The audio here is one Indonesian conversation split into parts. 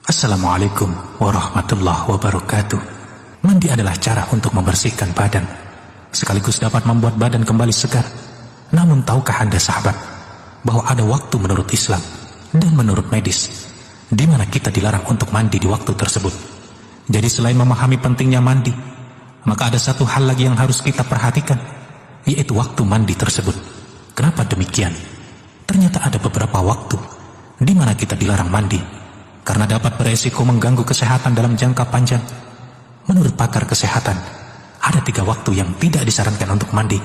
Assalamualaikum warahmatullahi wabarakatuh. Mandi adalah cara untuk membersihkan badan, sekaligus dapat membuat badan kembali segar. Namun tahukah Anda sahabat, bahwa ada waktu menurut Islam dan menurut medis, di mana kita dilarang untuk mandi di waktu tersebut. Jadi selain memahami pentingnya mandi, maka ada satu hal lagi yang harus kita perhatikan, yaitu waktu mandi tersebut. Kenapa demikian? Ternyata ada beberapa waktu di mana kita dilarang mandi, karena dapat beresiko mengganggu kesehatan dalam jangka panjang. Menurut pakar kesehatan, ada 3 waktu yang tidak disarankan untuk mandi,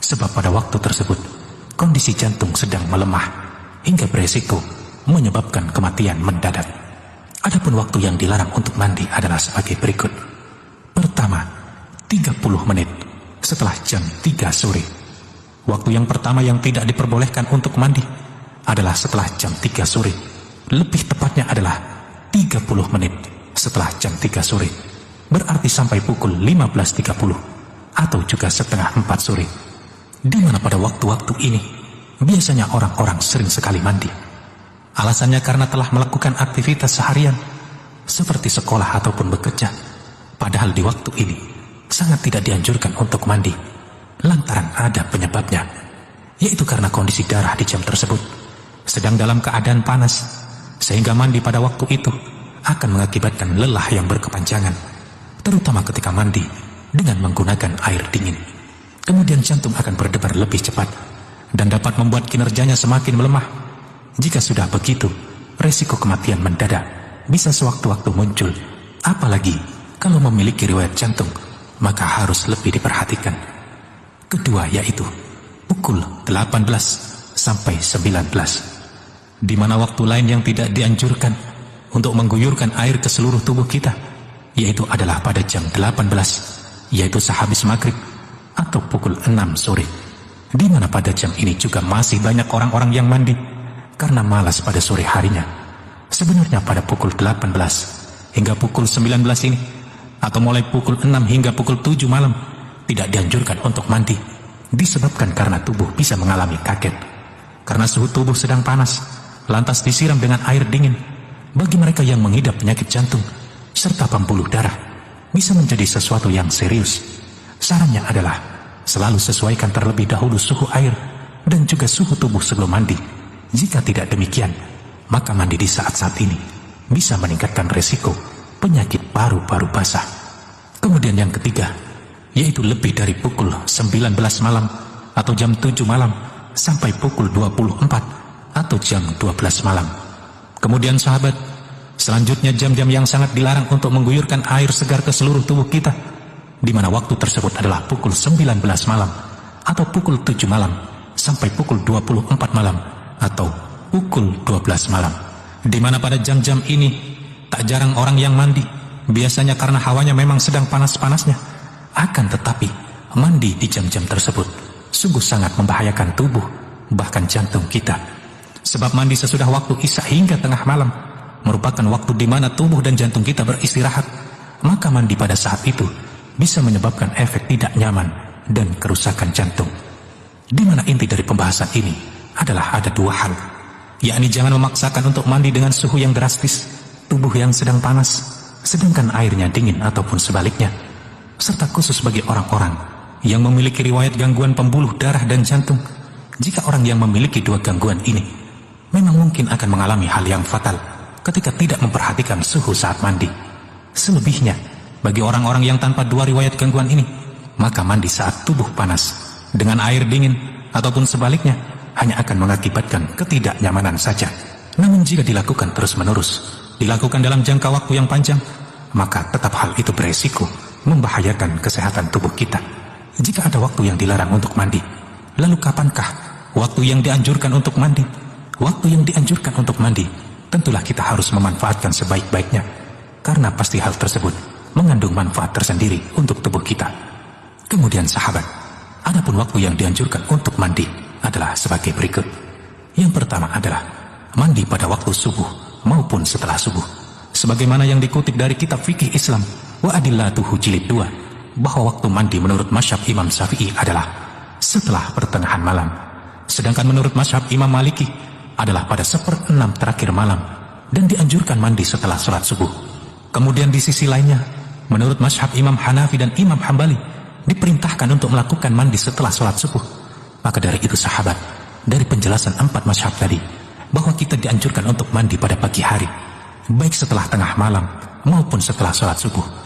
sebab pada waktu tersebut kondisi jantung sedang melemah hingga beresiko menyebabkan kematian mendadak. Adapun waktu yang dilarang untuk mandi adalah sebagai berikut. Pertama, 30 menit setelah jam 3 sore. Waktu yang pertama yang tidak diperbolehkan untuk mandi adalah setelah jam 3 sore. Lebih tepatnya adalah 30 menit setelah jam 3 sore. Berarti sampai pukul 15.30 atau juga setengah 4 sore. Di mana pada waktu-waktu ini biasanya orang-orang sering sekali mandi. Alasannya karena telah melakukan aktivitas seharian seperti sekolah ataupun bekerja. Padahal di waktu ini sangat tidak dianjurkan untuk mandi, lantaran ada penyebabnya, yaitu karena kondisi darah di jam tersebut sedang dalam keadaan panas, sehingga mandi pada waktu itu akan mengakibatkan lelah yang berkepanjangan, terutama ketika mandi dengan menggunakan air dingin. Kemudian jantung akan berdebar lebih cepat dan dapat membuat kinerjanya semakin melemah. Jika sudah begitu, resiko kematian mendadak bisa sewaktu-waktu muncul. Apalagi kalau memiliki riwayat jantung, maka harus lebih diperhatikan. Kedua yaitu pukul 18 sampai 19. Di mana waktu lain yang tidak dianjurkan untuk mengguyurkan air ke seluruh tubuh kita, yaitu adalah pada jam 18, yaitu sehabis maghrib atau pukul 6 sore. Di mana pada jam ini juga masih banyak orang-orang yang mandi karena malas pada sore harinya. Sebenarnya pada pukul 18 hingga pukul 19 ini, atau mulai pukul 6 hingga pukul 7 malam, tidak dianjurkan untuk mandi, disebabkan karena tubuh bisa mengalami kaget. Karena suhu tubuh sedang panas, lantas disiram dengan air dingin, bagi mereka yang mengidap penyakit jantung serta pembuluh darah, bisa menjadi sesuatu yang serius. Sarannya adalah selalu sesuaikan terlebih dahulu suhu air dan juga suhu tubuh sebelum mandi. Jika tidak demikian, maka mandi di saat-saat ini bisa meningkatkan resiko penyakit paru-paru basah. Kemudian yang ketiga, yaitu lebih dari pukul 19 malam atau jam 7 malam sampai pukul 24 atau jam 12 malam. Kemudian sahabat, selanjutnya jam-jam yang sangat dilarang untuk mengguyurkan air segar ke seluruh tubuh kita, di mana waktu tersebut adalah pukul 19 malam atau pukul 7 malam sampai pukul 24 malam atau pukul 12 malam. Di mana pada jam-jam ini tak jarang orang yang mandi, biasanya karena hawanya memang sedang panas-panasnya. Akan tetapi mandi di jam-jam tersebut sungguh sangat membahayakan tubuh, bahkan jantung kita. Sebab mandi sesudah waktu isya hingga tengah malam merupakan waktu di mana tubuh dan jantung kita beristirahat. Maka mandi pada saat itu bisa menyebabkan efek tidak nyaman dan kerusakan jantung. Di mana inti dari pembahasan ini adalah ada 2 hal, yakni jangan memaksakan untuk mandi dengan suhu yang drastis, tubuh yang sedang panas, sedangkan airnya dingin ataupun sebaliknya. Serta khusus bagi orang-orang yang memiliki riwayat gangguan pembuluh darah dan jantung. Jika orang yang memiliki 2 gangguan ini memang mungkin akan mengalami hal yang fatal ketika tidak memperhatikan suhu saat mandi. Selebihnya, bagi orang-orang yang tanpa 2 riwayat gangguan ini, maka mandi saat tubuh panas dengan air dingin ataupun sebaliknya hanya akan mengakibatkan ketidaknyamanan saja. Namun jika dilakukan terus-menerus, dilakukan dalam jangka waktu yang panjang, maka tetap hal itu beresiko membahayakan kesehatan tubuh kita. Jika ada waktu yang dilarang untuk mandi, lalu kapankah waktu yang dianjurkan untuk mandi? Waktu yang dianjurkan untuk mandi, tentulah kita harus memanfaatkan sebaik-baiknya, karena pasti hal tersebut mengandung manfaat tersendiri untuk tubuh kita. Kemudian sahabat, adapun waktu yang dianjurkan untuk mandi adalah sebagai berikut. Yang pertama adalah mandi pada waktu subuh maupun setelah subuh, sebagaimana yang dikutip dari kitab fikih Islam Wa Adillatuhu jilid 2, bahwa waktu mandi menurut mazhab Imam Syafi'i adalah setelah pertengahan malam, sedangkan menurut mazhab Imam Maliki adalah pada 1/6 terakhir malam dan dianjurkan mandi setelah sholat subuh. Kemudian di sisi lainnya, menurut mazhab Imam Hanafi dan Imam Hambali, diperintahkan untuk melakukan mandi setelah sholat subuh. Maka dari itu sahabat, dari penjelasan 4 mazhab tadi, bahwa kita dianjurkan untuk mandi pada pagi hari, baik setelah tengah malam maupun setelah sholat subuh.